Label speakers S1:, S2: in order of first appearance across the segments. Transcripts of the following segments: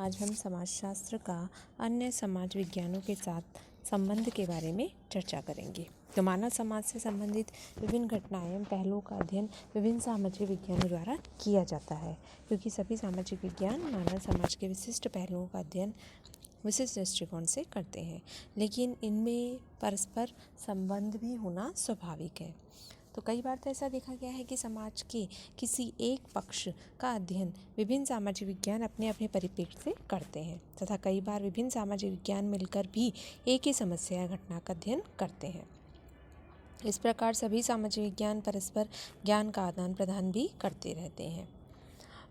S1: आज हम समाजशास्त्र का अन्य समाज विज्ञानों के साथ संबंध के बारे में चर्चा करेंगे। तो मानव समाज से संबंधित विभिन्न घटनाएं एवं पहलुओं का अध्ययन विभिन्न सामाजिक विज्ञानों द्वारा किया जाता है, क्योंकि सभी सामाजिक विज्ञान मानव समाज के विशिष्ट पहलुओं का अध्ययन विशिष्ट दृष्टिकोण से करते हैं, लेकिन इनमें परस्पर संबंध भी होना स्वाभाविक है। तो कई बार तो ऐसा देखा गया है कि समाज के किसी एक पक्ष का अध्ययन विभिन्न सामाजिक विज्ञान अपने अपने परिप्रेक्ष्य से करते हैं तथा कई बार विभिन्न सामाजिक विज्ञान मिलकर भी एक ही समस्या या घटना का अध्ययन करते हैं। इस प्रकार सभी सामाजिक विज्ञान परस्पर ज्ञान का आदान प्रदान भी करते रहते हैं।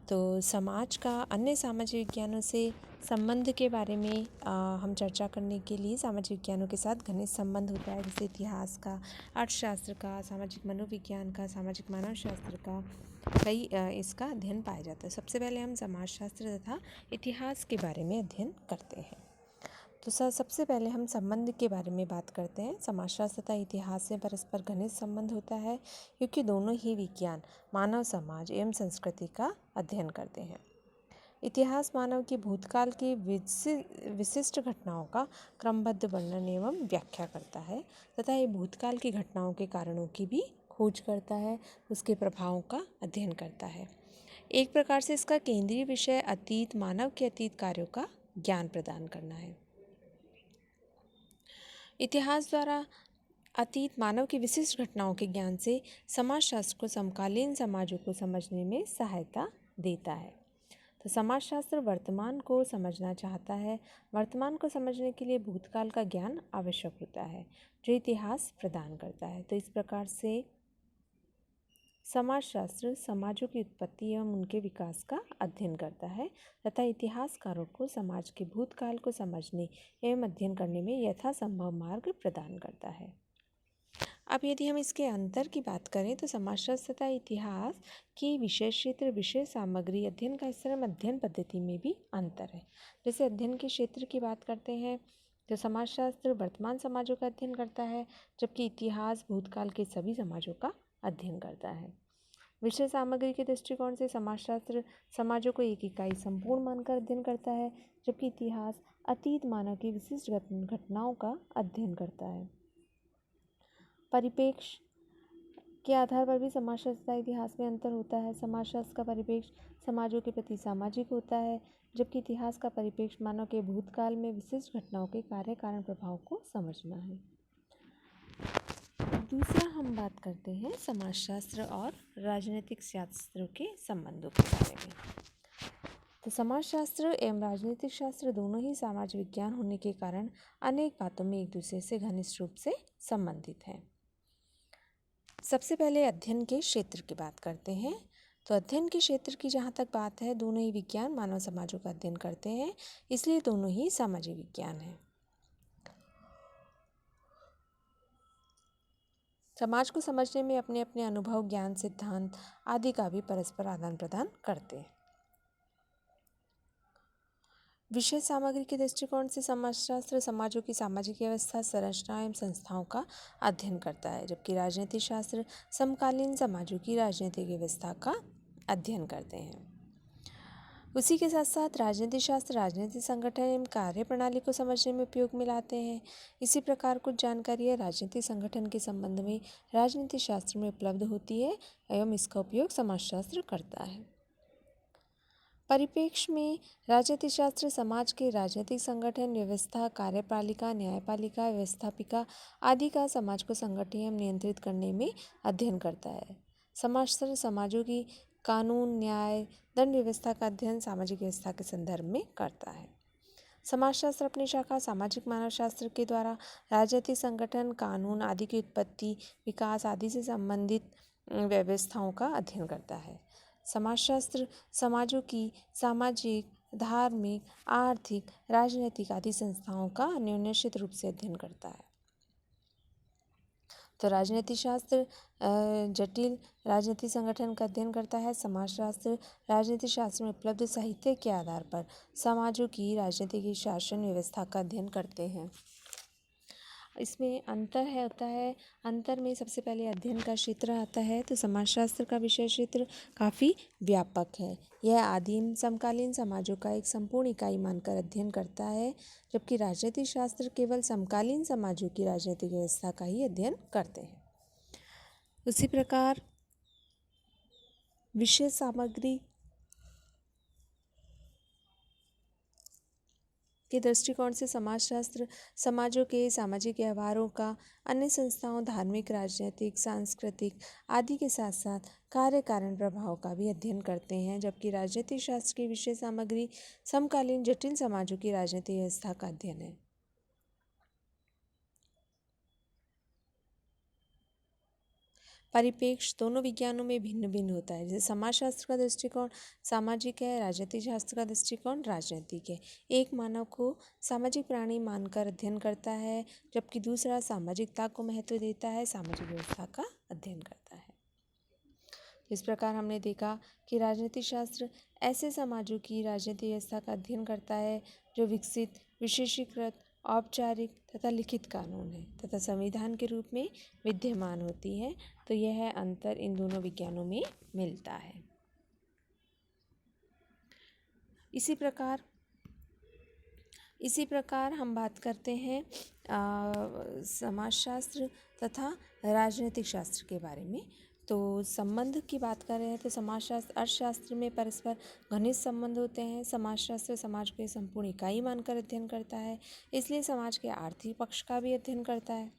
S1: तो समाज का अन्य सामाजिक विज्ञानों से संबंध के बारे में हम चर्चा करने के लिए सामाजिक विज्ञानों के साथ घनिष्ठ संबंध होता है, जैसे इतिहास का, अर्थशास्त्र का, सामाजिक मनोविज्ञान का, सामाजिक मानव शास्त्र का, कई इसका अध्ययन पाया जाता है। सबसे पहले हम समाजशास्त्र तथा इतिहास के बारे में अध्ययन करते हैं। तो सबसे पहले हम संबंध के बारे में बात करते हैं। समाजशास्त्र तथा इतिहास से परस्पर घनिष्ठ संबंध होता है, क्योंकि दोनों ही विज्ञान मानव समाज एवं संस्कृति का अध्ययन करते हैं। इतिहास मानव की भूतकाल की विशिष्ट घटनाओं का क्रमबद्ध वर्णन एवं व्याख्या करता है तथा ये भूतकाल की घटनाओं के कारणों की भी खोज करता है, उसके प्रभावों का अध्ययन करता है। एक प्रकार से इसका केंद्रीय विषय अतीत, मानव के अतीत कार्यों का ज्ञान प्रदान करना है। इतिहास द्वारा अतीत मानव की विशिष्ट घटनाओं के ज्ञान से समाजशास्त्र को समकालीन समाजों को समझने में सहायता देता है। तो समाजशास्त्र वर्तमान को समझना चाहता है। वर्तमान को समझने के लिए भूतकाल का ज्ञान आवश्यक होता है, जो इतिहास प्रदान करता है। तो इस प्रकार से समाजशास्त्र समाजों की उत्पत्ति एवं उनके विकास का अध्ययन करता है तथा इतिहासकारों को समाज के भूतकाल को समझने एवं अध्ययन करने में यथासंभव मार्ग प्रदान करता है। अब यदि हम इसके अंतर की बात करें तो समाजशास्त्र तथा इतिहास की विषय क्षेत्र, विषय सामग्री, अध्ययन का स्तर एवं अध्ययन पद्धति में भी अंतर है। जैसे अध्ययन के क्षेत्र की बात करते हैं तो समाजशास्त्र वर्तमान समाजों का अध्ययन करता है, जबकि इतिहास भूतकाल के सभी समाजों का अध्ययन करता है। विषय सामग्री के दृष्टिकोण से समाजशास्त्र समाजों को एक इकाई संपूर्ण मानकर अध्ययन करता है, जबकि इतिहास अतीत मानव की विशिष्ट घटनाओं का अध्ययन करता है। परिप्रेक्ष्य के आधार पर भी समाजशास्त्र तथा इतिहास में अंतर होता है। समाजशास्त्र का परिप्रेक्ष्य समाजों के प्रति सामाजिक होता है, जबकि इतिहास का परिप्रेक्ष्य मानव के भूतकाल में विशिष्ट घटनाओं के कार्य कारण प्रभाव को समझना है। दूसरा हम बात करते हैं समाजशास्त्र और राजनीतिक शास्त्रों के संबंधों के बारे में। तो समाजशास्त्र एवं राजनीतिक शास्त्र दोनों ही समाज विज्ञान होने के कारण अनेक बातों में एक दूसरे से घनिष्ठ रूप से संबंधित हैं। सबसे पहले अध्ययन के क्षेत्र की बात करते हैं। तो अध्ययन के क्षेत्र की जहाँ तक बात है, दोनों ही विज्ञान मानव समाजों का अध्ययन करते हैं, इसलिए दोनों ही सामाजिक विज्ञान हैं। समाज को समझने में अपने अपने अनुभव, ज्ञान, सिद्धांत आदि का भी परस्पर आदान प्रदान करते हैं। विषय सामग्री के दृष्टिकोण से समाजशास्त्र समाजों की सामाजिक व्यवस्था, संरचना एवं संस्थाओं का अध्ययन करता है, जबकि राजनीतिक शास्त्र समकालीन समाजों की राजनीतिक व्यवस्था का अध्ययन करते हैं। उसी के साथ साथ राजनीतिक शास्त्र राजनीतिक संगठन एवं कार्यप्रणाली को समझने में उपयोग में लाते हैं। इसी प्रकार कुछ जानकारियाँ राजनीतिक संगठन के संबंध में राजनीतिक शास्त्र में उपलब्ध होती है एवं इसका उपयोग समाजशास्त्र करता है। परिप्रेक्ष्य में राजनीतिक शास्त्र समाज के राजनीतिक संगठन, व्यवस्था, कार्यपालिका, न्यायपालिका, व्यवस्थापिका आदि का समाज को संगठित एवं नियंत्रित करने में अध्ययन करता है। समाजशास्त्र समाजों की कानून, न्याय, दंड व्यवस्था का अध्ययन सामाजिक व्यवस्था के संदर्भ में करता है। समाजशास्त्र अपनी शाखा सामाजिक मानव शास्त्र के द्वारा राजनीतिक संगठन, कानून आदि की उत्पत्ति, विकास आदि से संबंधित व्यवस्थाओं का अध्ययन करता है। समाजशास्त्र समाजों की सामाजिक, धार्मिक, आर्थिक, राजनीतिक आदि संस्थाओं का निश्चित रूप से अध्ययन करता है। तो राजनीतिक शास्त्र जटिल राजनीतिक संगठन का अध्ययन करता है। समाजशास्त्र राजनीतिक शास्त्र में उपलब्ध साहित्य के आधार पर समाजों की राजनीतिक शासन व्यवस्था का अध्ययन करते हैं। इसमें अंतर होता है। अंतर में सबसे पहले अध्ययन का क्षेत्र आता है। तो समाजशास्त्र का विषय क्षेत्र काफ़ी व्यापक है। यह आदिम समकालीन समाजों का एक संपूर्ण इकाई मानकर अध्ययन करता है, जबकि राजनीतिक शास्त्र केवल समकालीन समाजों की राजनीतिक व्यवस्था का ही अध्ययन करते हैं। उसी प्रकार विषय सामग्री के दृष्टिकोण से समाजशास्त्र समाजों के सामाजिक व्यवहारों का, अन्य संस्थाओं, धार्मिक, राजनीतिक, सांस्कृतिक आदि के साथ साथ कार्य कारण प्रभाव का भी अध्ययन करते हैं, जबकि राजनीतिक शास्त्र की विषय सामग्री समकालीन जटिल समाजों की राजनीतिक व्यवस्था का अध्ययन है। परिप्रेक्ष्य दोनों विज्ञानों में भिन्न भिन्न होता है। जैसे समाजशास्त्र का दृष्टिकोण सामाजिक है, राजनीतिक शास्त्र का दृष्टिकोण राजनीतिक है। एक मानव को सामाजिक प्राणी मानकर अध्ययन करता है, जबकि दूसरा सामाजिकता को महत्व देता है, सामाजिक व्यवस्था का अध्ययन करता है। इस प्रकार हमने देखा कि राजनीतिक शास्त्र ऐसे समाजों की राजनीतिक व्यवस्था का अध्ययन करता है जो विकसित, विशेषीकृत, औपचारिक तथा लिखित कानून है तथा संविधान के रूप में विद्यमान होती है। तो यह अंतर इन दोनों विज्ञानों में मिलता है। इसी प्रकार हम बात करते हैं समाजशास्त्र तथा राजनीतिक शास्त्र के बारे में। तो संबंध की बात कर रहे हैं तो समाजशास्त्र अर्थशास्त्र में परस्पर घनिष्ठ संबंध होते हैं। समाजशास्त्र समाज को संपूर्ण इकाई मानकर अध्ययन करता है, इसलिए समाज के आर्थिक पक्ष का भी अध्ययन करता है।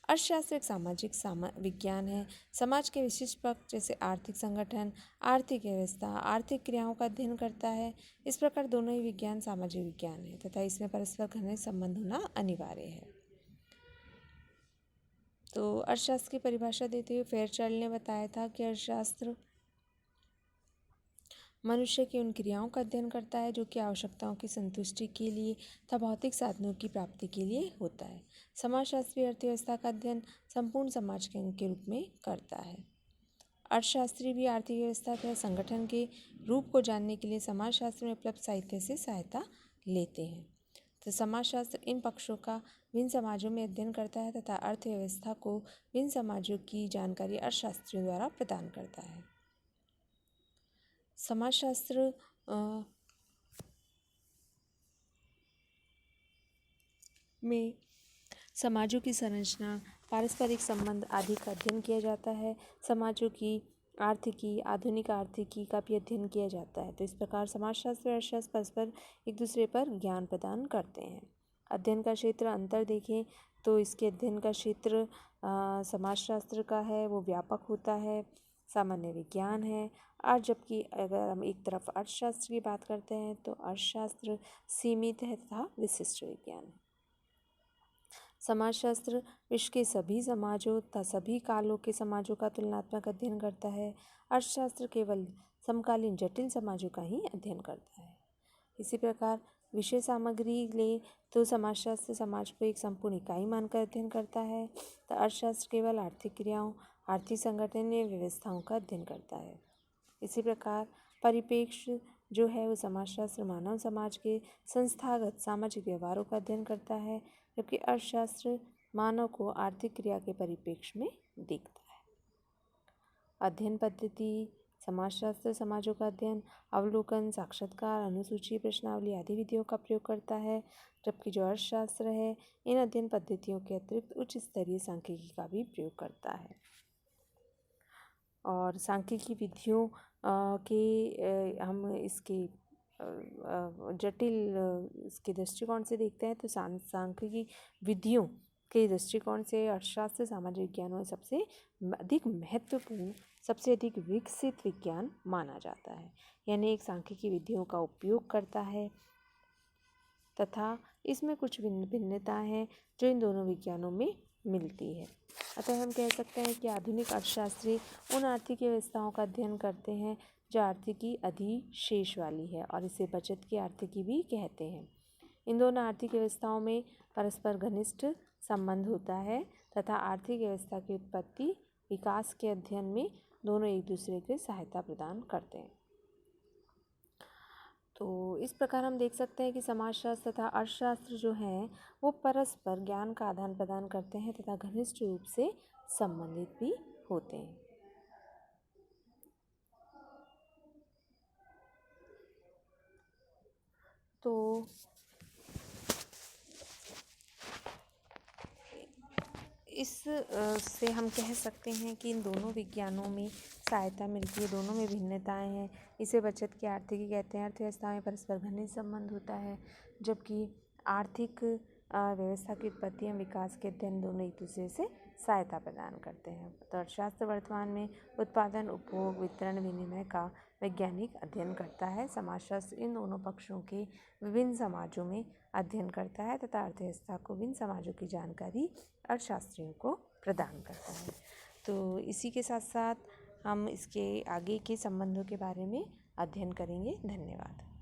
S1: अर्थशास्त्र एक सामाजिक विज्ञान है। समाज के विशिष्ट पक्ष जैसे आर्थिक संगठन, आर्थिक व्यवस्था, आर्थिक क्रियाओं का अध्ययन करता है। इस प्रकार दोनों ही विज्ञान सामाजिक विज्ञान है तथा इसमें परस्पर घनिष्ठ संबंध होना अनिवार्य है। तो अर्थशास्त्र की परिभाषा देते हुए फेयरचाइल्ड ने बताया था कि अर्थशास्त्र मनुष्य की उन क्रियाओं का अध्ययन करता है जो कि आवश्यकताओं की संतुष्टि के लिए तथा भौतिक साधनों की प्राप्ति के लिए होता है। समाजशास्त्री अर्थव्यवस्था का अध्ययन संपूर्ण समाज के अंग के रूप में करता है। अर्थशास्त्री भी आर्थिक व्यवस्था के संगठन के रूप को जानने के लिए समाजशास्त्र में उपलब्ध साहित्य से सहायता लेते हैं। तो समाजशास्त्र इन पक्षों का विभिन्न समाजों में अध्ययन करता है तथा अर्थव्यवस्था को विभिन्न समाजों की जानकारी अर्थशास्त्रियों द्वारा प्रदान करता है। समाजशास्त्र में समाजों की संरचना, पारस्परिक संबंध आदि का अध्ययन किया जाता है। समाजों की आर्थिकी, आधुनिक आर्थिकी का भी अध्ययन किया जाता है। तो इस प्रकार समाजशास्त्र और अर्थशास्त्र परस्पर एक दूसरे पर ज्ञान प्रदान करते हैं। अध्ययन का क्षेत्र अंतर देखें तो इसके अध्ययन का क्षेत्र समाजशास्त्र का है वो व्यापक होता है, सामान्य विज्ञान है। और जबकि अगर हम एक तरफ अर्थशास्त्र की बात करते हैं तो अर्थशास्त्र सीमित है तथा विशिष्ट विज्ञान है। समाजशास्त्र विश्व के सभी समाजों तथा सभी कालों के समाजों का तुलनात्मक अध्ययन करता है। अर्थशास्त्र केवल समकालीन जटिल समाजों का ही अध्ययन करता है। इसी प्रकार विषय सामग्री ले तो समाजशास्त्र समाज को एक संपूर्ण इकाई मानकर अध्ययन करता है, तो अर्थशास्त्र केवल आर्थिक क्रियाओं, आर्थिक संगठन या व्यवस्थाओं का अध्ययन करता है। इसी प्रकार परिप्रेक्ष्य जो है वो समाजशास्त्र मानव समाज के संस्थागत सामाजिक व्यवहारों का अध्ययन करता है, जबकि अर्थशास्त्र मानव को आर्थिक क्रिया के परिप्रेक्ष्य में देखता है। अध्ययन पद्धति समाजशास्त्र समाजों का अध्ययन अवलोकन, साक्षात्कार, अनुसूची, प्रश्नावली आदि विधियों का प्रयोग करता है, जबकि जो अर्थशास्त्र है इन अध्ययन पद्धतियों के अतिरिक्त उच्च स्तरीय सांख्यिकी का भी प्रयोग करता है। और सांख्यिकी विधियों के हम इसके जटिल इसके दृष्टिकोण से देखते हैं तो सांख्यिकी विधियों के दृष्टिकोण से अर्थशास्त्र सामाजिक विज्ञानों में सबसे अधिक महत्वपूर्ण, सबसे अधिक विकसित विज्ञान माना जाता है। यानी एक सांख्यिकी विधियों का उपयोग करता है तथा इसमें कुछ भिन्नता है जो इन दोनों विज्ञानों में मिलती है। अतः हम कह सकते हैं कि आधुनिक अर्थशास्त्री उन आर्थिक व्यवस्थाओं का अध्ययन करते हैं जो आर्थिकी अधिशेष वाली है और इसे बचत की आर्थिकी भी कहते हैं। इन दोनों आर्थिक व्यवस्थाओं में परस्पर घनिष्ठ संबंध होता है तथा आर्थिक व्यवस्था की उत्पत्ति, विकास के अध्ययन में दोनों एक दूसरे के सहायता प्रदान करते हैं। तो इस प्रकार हम देख सकते हैं कि समाजशास्त्र तथा अर्थशास्त्र जो हैं वो परस्पर ज्ञान का आदान प्रदान करते हैं तथा घनिष्ठ रूप से संबंधित भी होते हैं। तो इस से हम कह सकते हैं कि इन दोनों विज्ञानों में सहायता मिलती है, दोनों में भिन्नताएं हैं। इसे बचत की आर्थिकी कहते हैं। अर्थव्यवस्था में परस्पर घनिष्ठ संबंध होता है, जबकि आर्थिक व्यवस्था की उत्पत्ति एवं विकास के अध्ययन दोनों एक दूसरे से सहायता प्रदान करते हैं। तो अर्थशास्त्र वर्तमान में उत्पादन, उपभोग, वितरण, विनिमय का वैज्ञानिक अध्ययन करता है। समाजशास्त्र इन दोनों पक्षों के विभिन्न समाजों में अध्ययन करता है तथा अर्थव्यवस्था को विभिन्न समाजों की जानकारी अर्थशास्त्रियों को प्रदान करता है। तो इसी के साथ साथ हम इसके आगे के संबंधों के बारे में अध्ययन करेंगे। धन्यवाद।